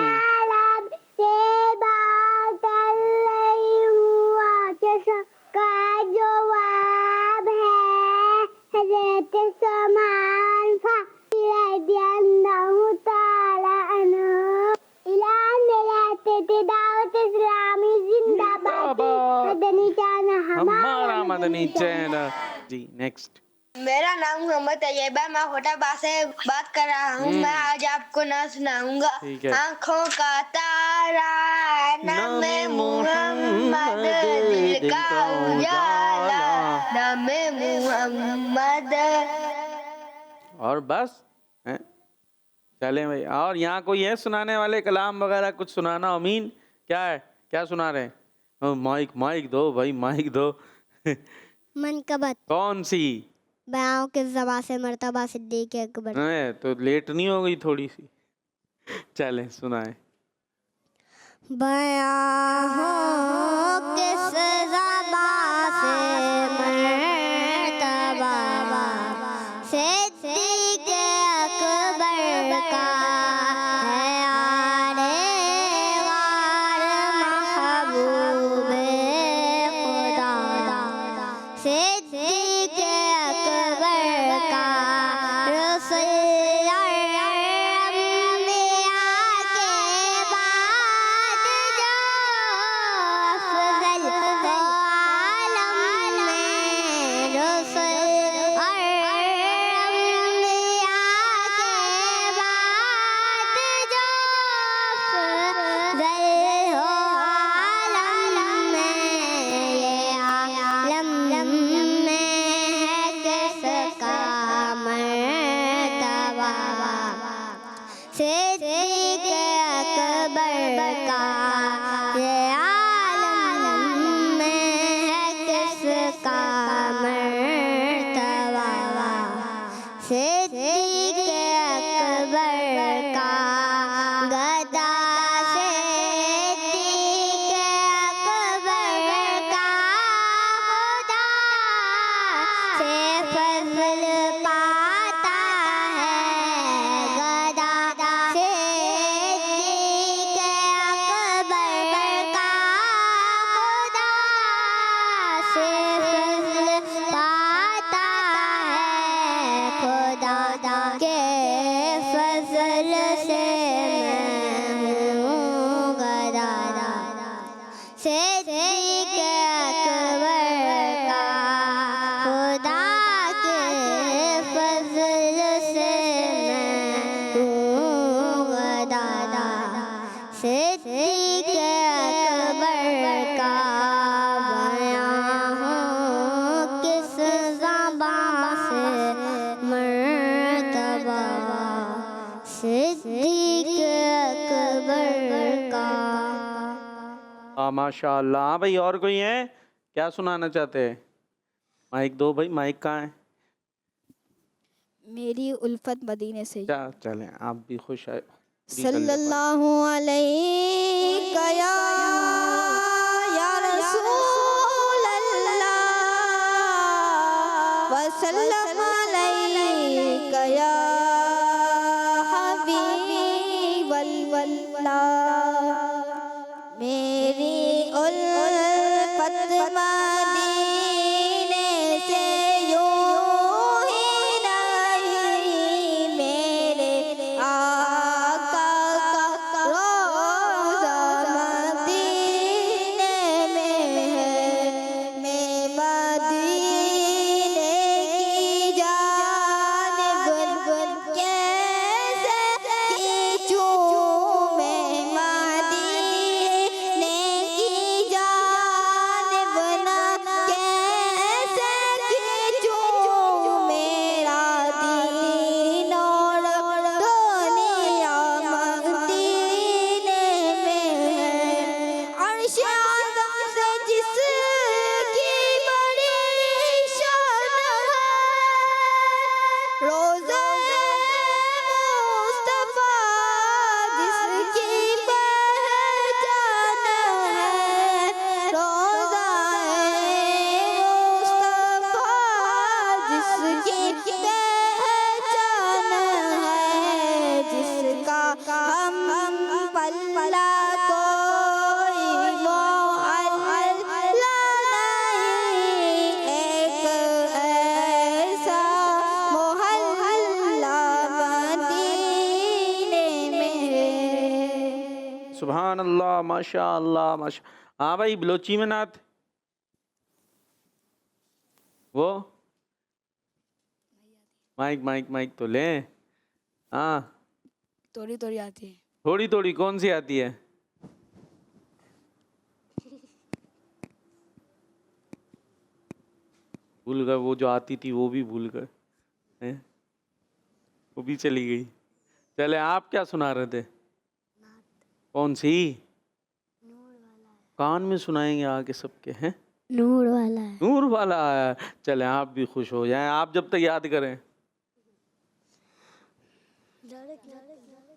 Speaker 6: लब से बात कर रही हूँ। आयशा का जवाब है हज़रत सलमान फारसी रज़ियल्लाहु ताला अन्हु। ऐलान में रहते थे दावत इस्लामी जिंदाबाद, मदनी चैनल
Speaker 2: हमारा मदनी चैनल। जी नेक्स्ट।
Speaker 8: मेरा नाम मोहम्मद तैयबा, मैं होटाबाद से बात कर रहा हूँ। मैं आज आपको ना सुनाऊंगा।
Speaker 2: ठीक है।
Speaker 8: आँखों का तारा नामे मोहम्मद, दिल का उजाला नामे मोहम्मद।
Speaker 2: और बस हैं? चलें भाई। और यहाँ कोई है सुनाने वाले, कलाम वगैरह कुछ सुनाना? अमीन क्या है, क्या सुना रहे हैं? माइक माइक दो भाई, माइक दो।
Speaker 6: मनकबत
Speaker 2: कौन सी?
Speaker 6: बयाओं के ज़बा से मर्तबा सिद्दीक़ अकबर।
Speaker 2: है तो लेट नहीं हो गई थोड़ी सी? चलें सुनाए।
Speaker 6: बयाहों किस ज़बा से मर्तबा सिद्दीक़ अकबर का है यारे वार महबूबे खुदा। सिद्दीक़ अकबर का रसूल सिद्दीक़ अकबर का ये आलम में है किसका मर्तबा। सिद्दीक़ अकबर का गदा, सिद्दीक़ अकबर का खुदा से फज़ल पाता है गदा। सिद्दीक़ अकबर का खुदा से फज़ल पाता है खुदा के फज़ल से मैं हूँ गदा। सिद्दीक़ अकबर का खुदा के फज़ल से मैं हूँ गदा। सिद्दीक़ अकबर का बयां हो किस ज़बां से मर्तबा। सिद्दीक़ अकबर का।
Speaker 2: माशाअल्लाह। हाँ भाई और कोई है क्या सुनाना चाहते हैं? माइक दो भाई, माइक कहाँ है?
Speaker 3: मेरी उल्फत मदीने से।
Speaker 2: चलें आप भी खुश आए।
Speaker 3: सल्लल्लाहु अलैहि या रसूल अल्लाह व सल्लम अलैका या हबीब अल्लाह। मेरी जिसकी पहचान है, जिसका हम पल्ला कोई वो अल्लाह नहीं, एक ऐसा मोहल्ला मदीने में है।
Speaker 2: सुभान अल्लाह, माशा अल्लाह, माशा। हाँ भाई, बलोची में नात वो माइक माइक माइक तो ले। हाँ,
Speaker 5: थोड़ी थोड़ी आती है।
Speaker 2: थोड़ी थोड़ी कौन सी आती है? भूल गए, वो जो आती थी वो भी भूल गए हैं? वो भी चली गई। चले, आप क्या सुना रहे थे? कौन सी? कान में सुनाएंगे आके सबके, हैं?
Speaker 4: नूर वाला है।
Speaker 2: नूर वाला आया। चले, आप भी खुश हो जाएं, आप जब तक याद करें।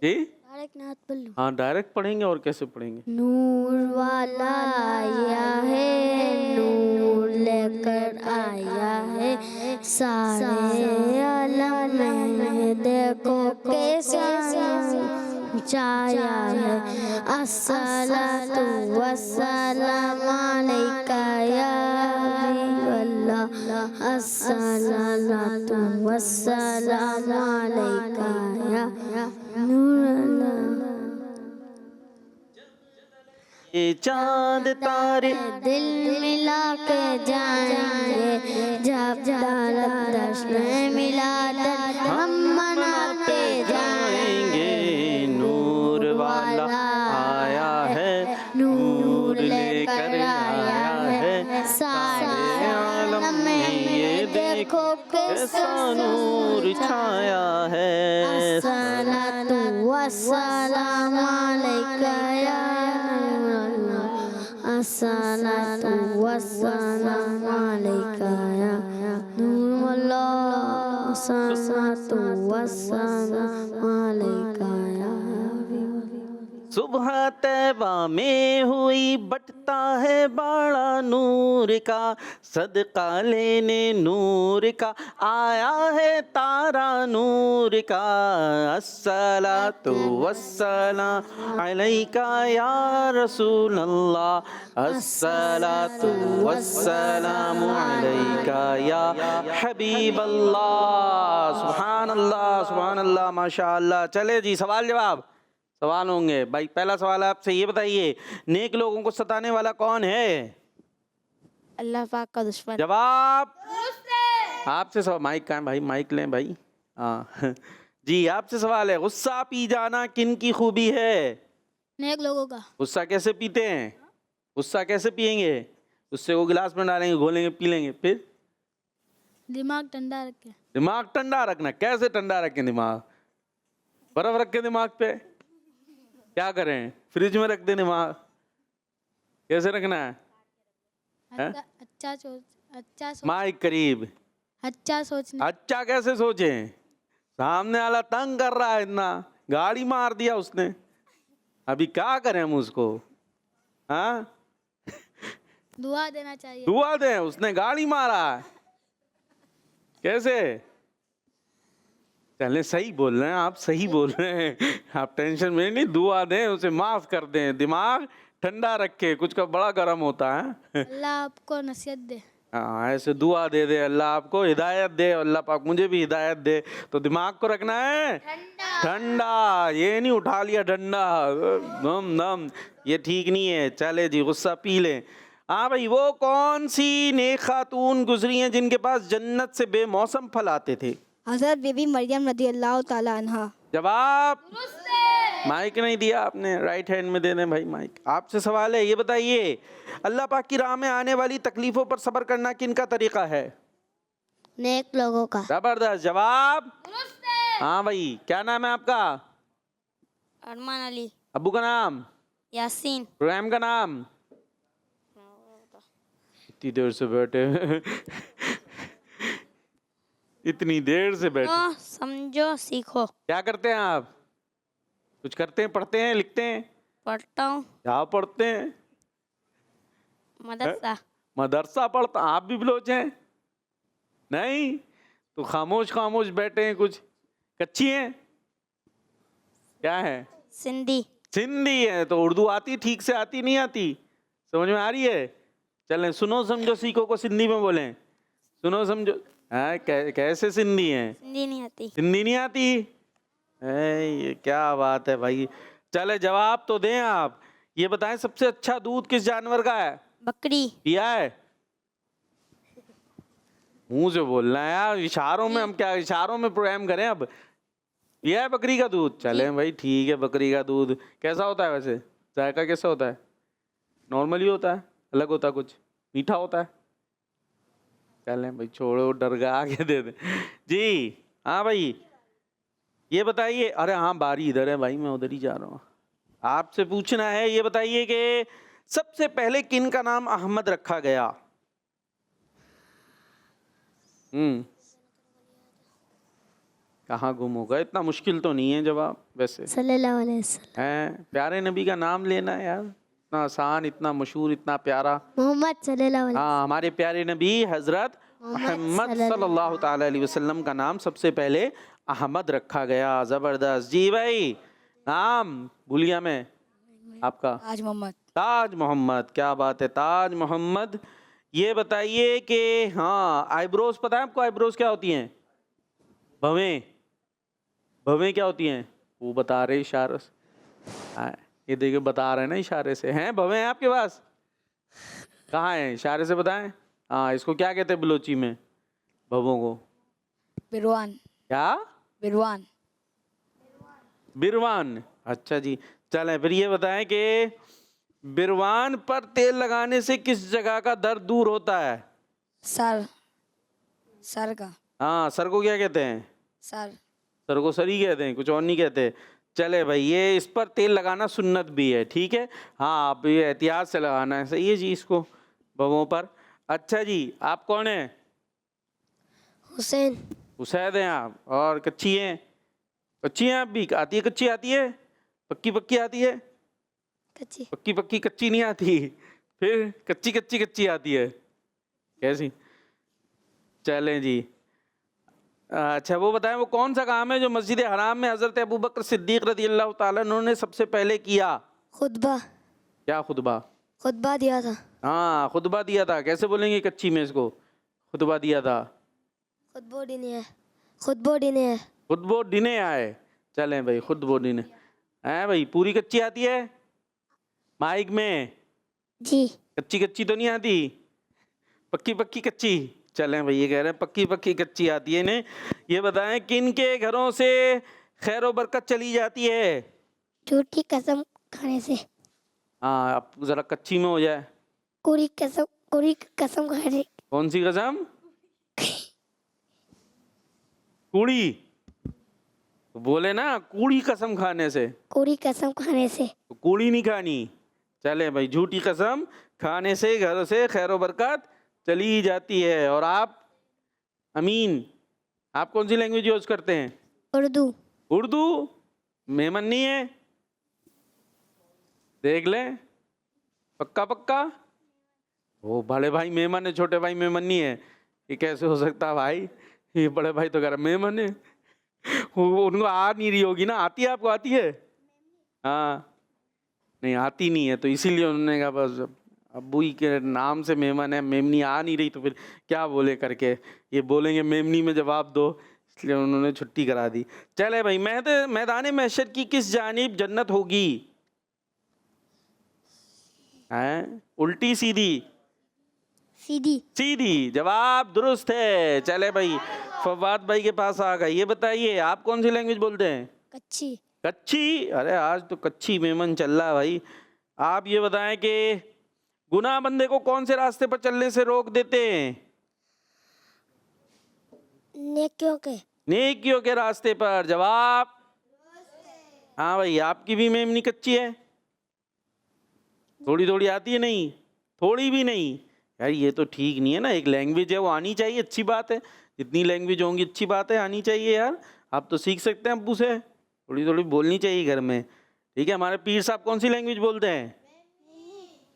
Speaker 2: जी
Speaker 4: डायरेक्ट नात बोल लो।
Speaker 2: हाँ, डायरेक्ट पढ़ेंगे और कैसे पढ़ेंगे?
Speaker 4: नूर वाला आया है, नूर लेकर आया है, सारे आलम में देखो कैसा छाया है। अस्सलातु वस्सलामु अलैका या हबीबल्लाह, अस्सलातु वस्सलामु अलैका या नूरल्लाह।
Speaker 2: ये चांद तारे
Speaker 4: दिल मिला के जाएंगे, जब दर्श में मिला हम मनाते जाएंगे।
Speaker 2: नूर वाला आया है, नूर लेकर आया है, सारे आलम में ये देखो कैसा नूर छाया है।
Speaker 4: अस्सलातु वस्सलामु अलैका या नूरल्लाह, अस्सलातु वस्सलामु अलैका या नूरल्लाह, अस्सलातु वस्सलामु अलैका या
Speaker 2: सुबह तैबा में हुई बटता है बाड़ा नूर का, सदका लेने नूर का आया है तारा नूर का। अस्सलातु वस्सलाम अलैका या रसूल अल्लाह, अस्सलातु वस्सलाम अलैका या हबीब अल्लाह। सुभान अल्लाह, सुभान अल्लाह, माशा अल्लाह। चले जी, सवाल जवाब। सवाल होंगे भाई। पहला सवाल आपसे, ये बताइए, नेक लोगों को सताने वाला कौन है?
Speaker 4: अल्लाह पाक का दुश्मन।
Speaker 2: जवाब आपसे सवाल। माइक कहाँ है भाई? माइक लें भाई। हाँ जी, आपसे सवाल है, गुस्सा पी जाना किन की खूबी है?
Speaker 5: नेक लोगों का।
Speaker 2: गुस्सा कैसे पीते हैं? गुस्सा कैसे पियेंगे? गुस्से को गिलास में डालेंगे, घोलेंगे, पी लेंगे। फिर
Speaker 5: दिमाग ठंडा रखे।
Speaker 2: दिमाग ठंडा रखना। कैसे ठंडा रखें दिमाग? बर्फ रख के दिमाग पे? क्या करें? फ्रिज में रख दे दिमाग? कैसे रखना है?
Speaker 5: अच्छा सोच।
Speaker 2: माइक करीब।
Speaker 5: अच्छा सोचना।
Speaker 2: अच्छा कैसे सोचे? सामने वाला तंग कर रहा है इतना, गाड़ी मार दिया उसने, अभी क्या करें हम उसको? हाँ,
Speaker 5: दुआ देना चाहिए।
Speaker 2: दुआ दें? उसने गाड़ी मारा है, कैसे? चले, सही बोल रहे हैं आप, सही बोल रहे हैं आप, टेंशन में नहीं। दुआ दें, उसे माफ कर दें, दिमाग ठंडा रखे, कुछ का बड़ा गर्म होता है।
Speaker 5: अल्लाह आपको नसीहत दे।
Speaker 2: हाँ, ऐसे दुआ दे दे, अल्लाह आपको हिदायत दे, अल्लाह पाक मुझे भी हिदायत दे। तो दिमाग को रखना है ठंडा, ये नहीं उठा लिया ठंडा दम दम, ये ठीक नहीं है। चले जी, गुस्सा पी ले। हाँ भाई, वो कौन सी नेक खातून गुजरी हैं जिनके पास जन्नत से बेमौसम फल आते थे?
Speaker 3: हज़रत बीबी मरियम रदी अल्लाह ताला अन्हा।
Speaker 2: जवाब माइक नहीं दिया आपने, राइट हैंड में दे दें भाई माइक। आपसे सवाल है, ये बताइए, अल्लाह पाक की राह में आने वाली तकलीफों पर सब्र करना किन का तरीका है?
Speaker 4: नेक लोगों का।
Speaker 2: जबरदस्त जवाब। हाँ भाई, क्या नाम है आपका?
Speaker 4: अरमान अली।
Speaker 2: अब्बू का नाम?
Speaker 4: यासीन।
Speaker 2: प्रोग्राम का नाम? इतनी देर से बैठे इतनी देर से बैठे,
Speaker 4: समझो सीखो।
Speaker 2: क्या करते हैं आप? कुछ करते हैं? पढ़ते हैं? लिखते हैं?
Speaker 4: पढ़ता हूँ।
Speaker 2: क्या पढ़ते हैं?
Speaker 4: मदरसा।
Speaker 2: मदरसा पढ़ता? आप भी बलोच हैं? नहीं, तो खामोश खामोश बैठे हैं, कुछ कच्ची हैं? क्या है?
Speaker 4: सिंधी।
Speaker 2: सिंधी है तो उर्दू आती ठीक से आती नहीं आती? समझ में आ रही है? चलें, सुनो समझो सीखो को सिंधी में बोलें। सुनो समझो। हाँ, कैसे सिंधी हैं?
Speaker 4: सिंधी नहीं आती।
Speaker 2: सिंधी नहीं आती? ये क्या बात है भाई। चले जवाब तो दें आप। ये बताएं सबसे अच्छा दूध किस जानवर का है?
Speaker 4: बकरी।
Speaker 2: पिया है? मुंह से बोलना है यार, इशारों में हम क्या इशारों में प्रोग्राम करें अब? पिया है बकरी का दूध? चले भाई ठीक है, बकरी का दूध कैसा होता है वैसे? जायका कैसा होता है? नॉर्मल ही होता है? अलग होता है कुछ? मीठा होता है? चलें भाई छोड़ो, डर गया, आगे दे दे जी। हाँ भाई ये बताइए। अरे हाँ बारी इधर है भाई, मैं उधर ही जा रहा हूँ। आपसे पूछना है, ये बताइए कि सबसे पहले किन का नाम अहमद रखा गया? कहाँ गुम होगा? इतना मुश्किल तो नहीं है जवाब वैसे।
Speaker 3: सल्लल्लाहु अलैहि वसल्लम।
Speaker 2: है प्यारे नबी का नाम लेना है यार, इतना आसान, इतना मशहूर, इतना प्यारा।
Speaker 3: मोहम्मद सल्लल्लाहु अलैहि
Speaker 2: हाँ, हमारे प्यारे नबी हजरत मोहम्मद सल्लल्लाहु ताला अलैहि वसल्लम का नाम सबसे पहले अहमद रखा गया। जबरदस्त जी भाई। नाम भूल गया मैं आपका?
Speaker 5: आज मोहम्मद।
Speaker 2: ताज मोहम्मद, क्या बात है, ताज मोहम्मद। ये बताइए कि हाँ आईब्रोज पता है आपको? आईब्रोज क्या होती हैं? भवें। भवें क्या होती हैं? वो बता रहे इशारों से। हाँ, ये देखिए बता रहे हैं ना इशारे से। हैं भवें हैं आपके पास? कहाँ हैं? इशारे से बताएं। हाँ, इसको क्या कहते हैं बलोची में? भवों को
Speaker 5: बिरवान।
Speaker 2: क्या?
Speaker 5: बिरवान।
Speaker 2: बिरवान। अच्छा जी। चलें फिर ये बताएं कि बिरवान पर तेल लगाने से किस जगह का दर्द दूर होता है?
Speaker 5: सर। सर का।
Speaker 2: हाँ, सर को क्या कहते हैं?
Speaker 5: सर।
Speaker 2: सर को सर ही कहते हैं, कुछ और नहीं कहते। चले भाई, ये इस पर तेल लगाना सुन्नत भी है, ठीक है। हाँ, आप ये एहतियात से लगाना है, सही है जी इसको बवों पर। अच्छा जी, आप कौन हैं?
Speaker 3: हुसैन।
Speaker 2: हुसैद हैं आप। और कच्ची हैं? कच्ची हैं आप भी? आती है कच्ची? आती है? पक्की पक्की आती है?
Speaker 3: कच्ची।
Speaker 2: पक्की पक्की कच्ची नहीं आती, फिर कच्ची कच्ची कच्ची आती है कैसी? चलें जी। अच्छा वो बताएं, वो कौन सा काम है जो मस्जिद हराम में हज़रत अबू बकर सिद्दीक़ रज़ी अल्लाह ताला अन्हु ने सबसे पहले किया?
Speaker 3: खुतबा।
Speaker 2: क्या खुतबा?
Speaker 3: खुतबा दिया था।
Speaker 2: हाँ, खुतबा दिया था। कैसे बोलेंगे कच्ची में इसको? खुतबा दिया था।
Speaker 3: खुतबो डिने है। खुतबो डिने है।
Speaker 2: खुतबो डिने आए। चलें भाई, खुतबो डिने हैं भाई। पूरी कच्ची आती है माइक में?
Speaker 3: जी।
Speaker 2: कच्ची कच्ची तो नहीं आती, पक्की पक्की कच्ची। चलें भाई, ये कह रहे हैं पक्की पक्की कच्ची आती है इन्हें। ये बताएं किन के घरों से खैर व बरकत चली जाती है?
Speaker 3: झूठी कसम खाने से।
Speaker 2: हाँ, अब जरा कच्ची में हो जाए।
Speaker 3: पूरी कसम खाने।
Speaker 2: कौन सी कसम? कूड़ी। तो बोले ना कूड़ी कसम खाने से।
Speaker 3: पूरी कसम खाने से।
Speaker 2: तो कूड़ी नहीं खानी। चले भाई, झूठी कसम खाने से घर से खैर व बरकत चली जाती है। और आप अमीन, आप कौन सी लैंग्वेज यूज करते हैं?
Speaker 3: उर्दू।
Speaker 2: उर्दू। मेमन नहीं है? देख लें, पक्का पक्का। वो बड़े भाई मेमन है, छोटे भाई मेमन नहीं है। ये कैसे हो सकता भाई? ये बड़े भाई तो कह रहा मेमन है। उनको आ नहीं रही होगी ना? आती है आपको? आती है? हाँ, नहीं आती नहीं है, तो इसीलिए उन्होंने कहा बस अब्बू ही के नाम से मेमन है, मेमनी आ नहीं रही तो फिर क्या बोले करके ये बोलेंगे मेमनी में जवाब दो, इसलिए उन्होंने छुट्टी करा दी। चले भाई, मैदान महशर की किस जानिब जन्नत होगी? हैं? उल्टी सीधी?
Speaker 3: सीधी।
Speaker 2: सीधी। जवाब दुरुस्त है। चले भाई, फवाद भाई के पास आ गए। ये बताइए आप कौन सी लैंग्वेज बोलते हैं?
Speaker 3: कच्ची।
Speaker 2: कच्ची। अरे आज तो कच्ची मेमन चल रहा है भाई। आप ये बताएं कि गुनाह बंदे को कौन से रास्ते पर चलने से रोक देते हैं?
Speaker 3: नेकियों के।
Speaker 2: नेकियों के रास्ते पर। जवाब हाँ भाई, आपकी भी मेमनी कच्ची है? थोड़ी थोड़ी आती है? नहीं, थोड़ी भी नहीं यार, ये तो ठीक नहीं है ना। एक लैंग्वेज है वो आनी चाहिए, अच्छी बात है। जितनी लैंग्वेज होंगी अच्छी बात है, आनी चाहिए यार। आप तो सीख सकते हैं अब्बू से, थोड़ी थोड़ी बोलनी चाहिए घर में, ठीक है। हमारे पीर साहब कौन सी लैंग्वेज बोलते हैं?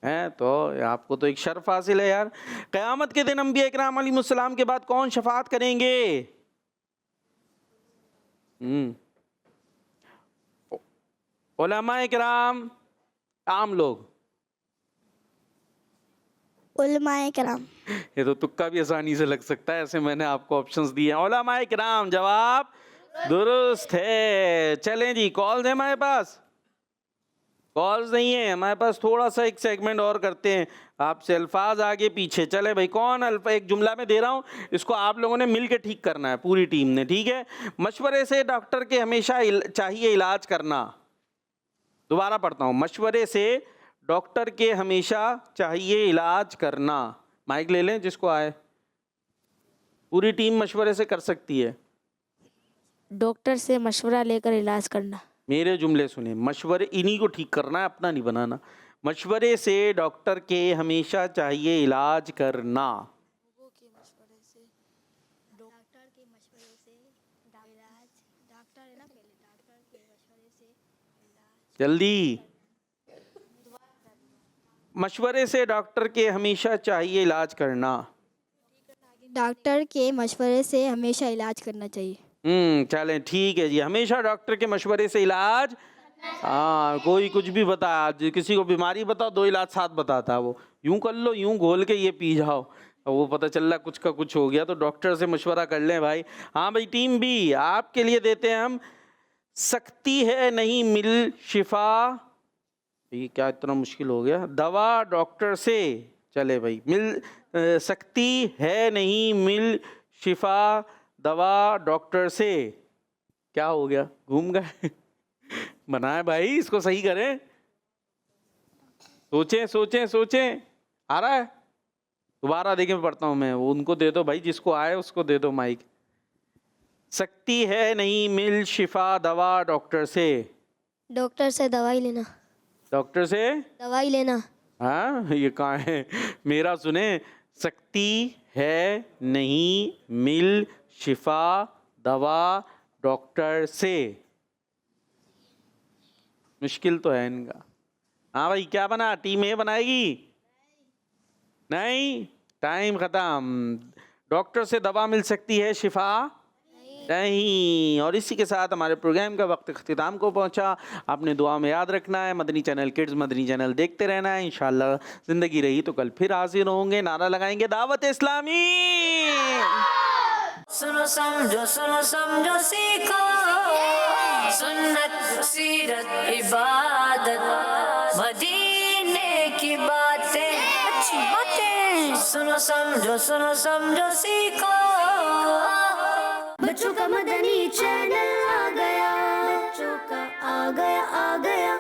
Speaker 2: हैं तो आपको तो एक शर्फ हासिल है यार। क़यामत के दिन अंबिया इकराम अलैहिमुस्सलाम के बाद कौन शफाअत करेंगे? उलमाए किराम, आम लोग।
Speaker 6: उलमाए कराम।
Speaker 2: ये तो तुक्का भी आसानी से लग सकता है, ऐसे मैंने आपको ऑप्शंस दिए हैं। उलमाए किराम, जवाब दुरुस्त है। चलें जी, कॉल्स है हमारे पास? कॉल्स नहीं है हमारे पास। थोड़ा सा एक सेगमेंट और करते हैं आपसे, अल्फाज आगे पीछे। चले भाई, कौन एक जुमला में दे रहा हूँ, इसको आप लोगों ने मिल के ठीक करना है, पूरी टीम ने, ठीक है? मशवरे से डॉक्टर के हमेशा चाहिए इलाज करना। दोबारा पढ़ता हूँ, मशवरे से डॉक्टर के हमेशा चाहिए इलाज करना। माइक ले लें जिसको आए, पूरी टीम मशवरे से कर सकती है।
Speaker 4: डॉक्टर से मशवरा लेकर इलाज करना।
Speaker 2: मेरे जुमले सुने, मशवरे इन्हीं को ठीक करना है, अपना नहीं बनाना। मशवरे से डॉक्टर के हमेशा चाहिए इलाज करना। जल्दी, मशवरे से डॉक्टर के हमेशा चाहिए इलाज करना।
Speaker 5: डॉक्टर के मशवरे से हमेशा इलाज करना चाहिए।
Speaker 2: चलें ठीक है जी, हमेशा डॉक्टर के मशवरे से इलाज। हाँ, कोई कुछ भी बता, किसी को बीमारी बताओ, 2 इलाज साथ बताता है वो, यूं कर लो, यूं घोल के ये पी जाओ, वो पता चल रहा कुछ का कुछ हो गया, तो डॉक्टर से मशवरा कर लें भाई। हाँ भाई, टीम बी आपके लिए देते हैं हम, सकती है नहीं मिल शिफा। ये क्या इतना मुश्किल हो गया? दवा डॉक्टर से। चले भाई, मिल सकती है नहीं मिल शिफा दवा डॉक्टर से। क्या हो गया, घूम गए? बनाए भाई, इसको सही करें। सोचें सोचें सोचें, आ रहा है? दोबारा देखें, पढ़ता हूं मैं, वो उनको दे दो भाई, जिसको आए उसको दे दो माइक। सकती है नहीं मिल शिफा दवा डॉक्टर से।
Speaker 3: डॉक्टर से दवाई लेना।
Speaker 2: डॉक्टर से
Speaker 3: दवाई लेना।
Speaker 2: हाँ, ये कहाँ है? मेरा सुने, सकती है नहीं मिल शिफा दवा डॉक्टर से। मुश्किल तो है इनका। हाँ भाई, क्या बना? टीम ए बनाएगी? नहीं, टाइम खत्म। डॉक्टर से दवा मिल सकती है, शिफा नहीं। और इसी के साथ हमारे प्रोग्राम का वक्त अख्तिताम को पहुंचा। आपने दुआ में याद रखना है, Madani channel kids, Madani channel देखते रहना है। इंशाल्लाह जिंदगी रही तो कल फिर हाजिर होंगे, नारा लगाएंगे दावत इस्लामी।
Speaker 1: सुनो समझो सीखो, सुन्नत सीरत इबादत, मदीने की बातें, अच्छी बातें। सुनो समझो सीखो।
Speaker 3: बच्चों का मदनी चैनल आ गया, बच्चों का आ गया।